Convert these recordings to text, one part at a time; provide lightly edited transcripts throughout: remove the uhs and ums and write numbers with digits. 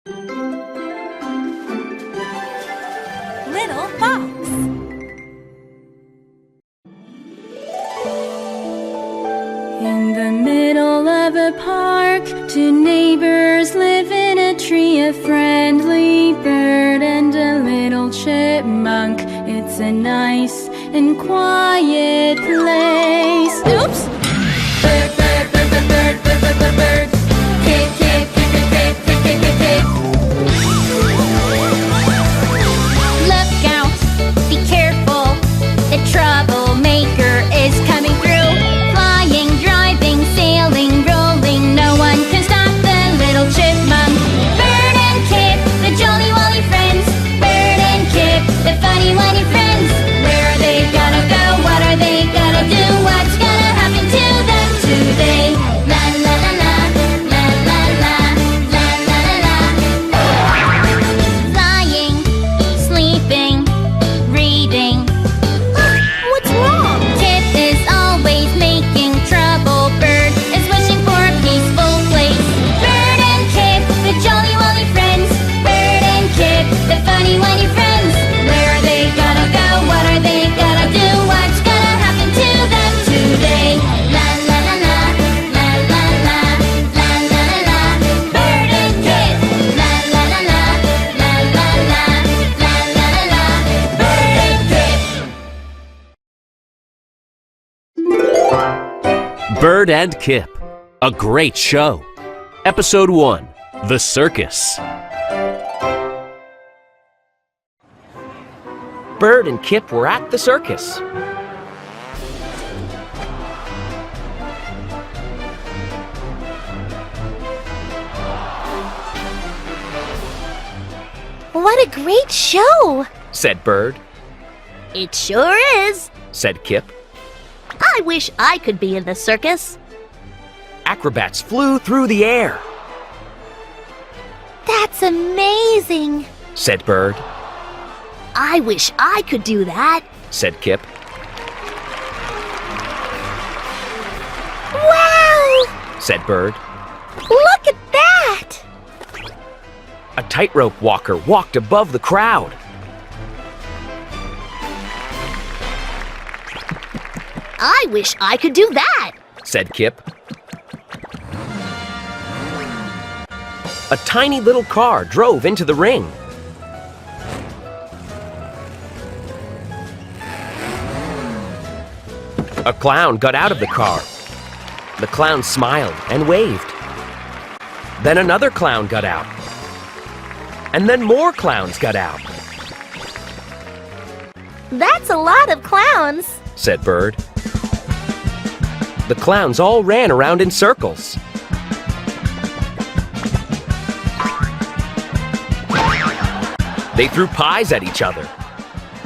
Little Fox. In the middle of a park, two neighbors live in a tree. A friendly bird and a little chipmunk. It's a nice and quiet place. Oops! Bird, bird, bird, bird, bird, bird, bird, bird, bird. Kip, kip, kip, kip, kip, kip, kip, kip, kip. Look out, be careful, the troublemaker is coming through. Flying, driving, sailing, rolling, no one can stop the little chipmunk. Bird and Kip, the jolly wally friends. Bird and Kip, the funny funny friends. Where are they gonna go? What are they gonna do? What's gonna happen to them today? La la la la, la la la, la la la la. Flying, sleeping, reading. What's wrong? Kip is always making trouble. Bird is wishing for a peaceful place. Bird and Kip, the jolly wally friends. Bird and Kip, the funny funny friends. Where are they gonna go? What are they gonna do? What's gonna happen to them today? La la la la, la la la, la la la la. Bird and Kip, la la la la, la la la, la la la la. Bird and Kip. Bird and Kip, a great show. Episode 1, The Circus. Bird and Kip were at the circus. What a great show! Said Bird. It sure is. Said Kip. I wish I could be in the circus. Acrobats flew through the air. That's amazing. Said Bird. I wish I could do that. Said Kip. Wow! Said Bird. Look at that! A tightrope walker walked above the crowd. I wish I could do that. Said Kip. A tiny little car drove into the ring. A clown got out of the car. The clown smiled and waved. Then another clown got out. And then more clowns got out. That's a lot of clowns. Said Bird. The clowns all ran around in circles. They threw pies at each other.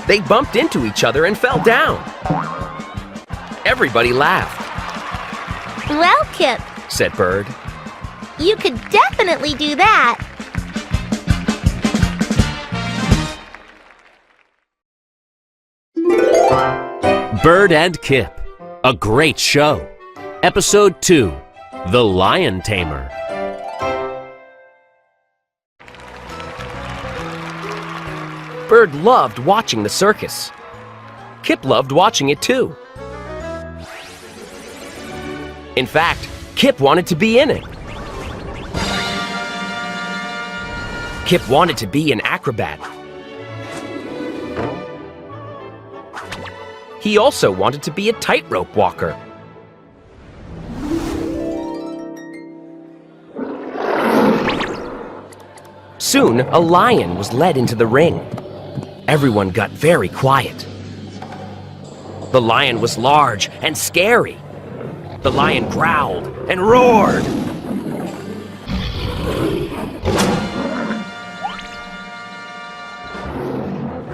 They bumped into each other and fell down. Everybody laughed. Well, Kip, Said Bird. you could definitely do that. Bird and Kip, a great show. Episode 2, The Lion Tamer. Bird loved watching the circus. Kip loved watching it too. In fact, Kip wanted to be in it. Kip wanted to be an acrobat. He also wanted to be a tightrope walker. Soon, a lion was led into the ring. Everyone got very quiet. The lion was large and scary. The lion growled and roared.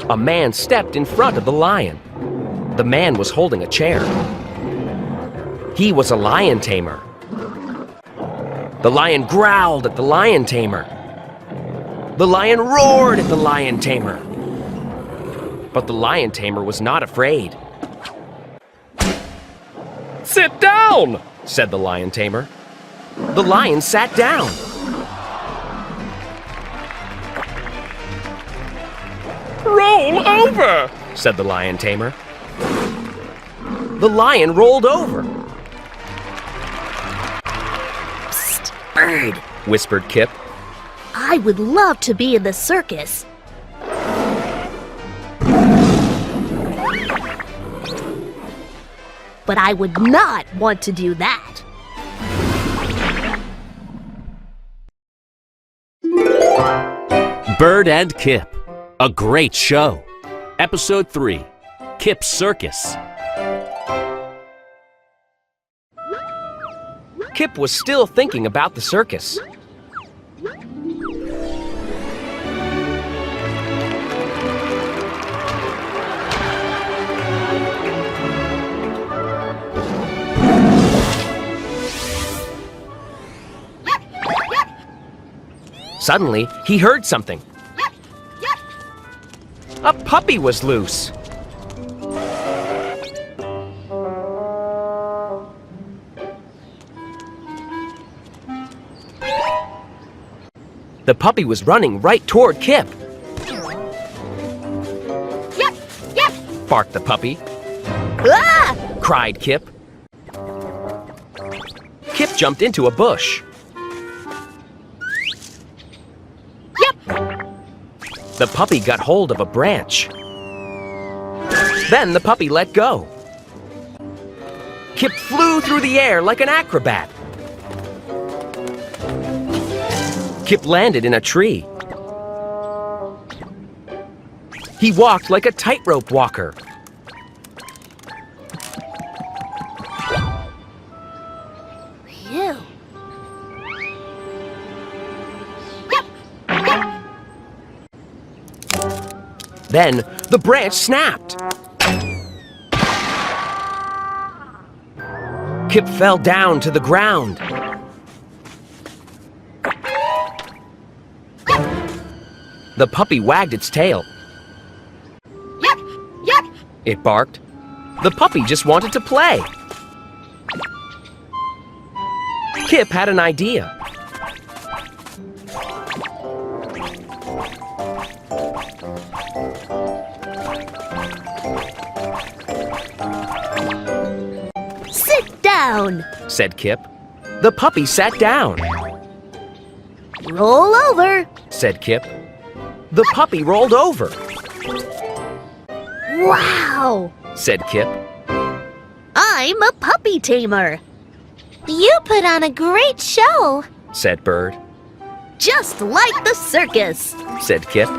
A man stepped in front of the lion. The man was holding a chair. He was a lion tamer. The lion growled at the lion tamer. The lion roared at the lion tamer. But the lion tamer was not afraid. "Sit down," said the lion tamer. The lion sat down. over, said the lion tamer. The lion rolled over. Psst, Bird. Whispered Kip. I would love to be in the circus. But I would not want to do that. Bird and Kip. A great show. Episode 3. Kip Circus. Kip was still thinking about the circus. Suddenly, he heard something. A puppy was loose. The puppy was running right toward Kip. Barked the puppy. Ah! Cried Kip. Kip jumped into a bush. The puppy got hold of a branch. Then the puppy let go. Kip flew through the air like an acrobat. Kip landed in a tree. He walked like a tightrope walker. Phew. Then the branch snapped. Kip fell down to the ground. The puppy wagged its tail. It barked. The puppy just wanted to play. Kip had an idea. Sit down. Said Kip. The puppy sat down. Roll over. Said Kip. The puppy rolled over. Wow. Said Kip. I'm a puppy tamer. You put on a great show. Said Bird. Just like the circus. Said Kip.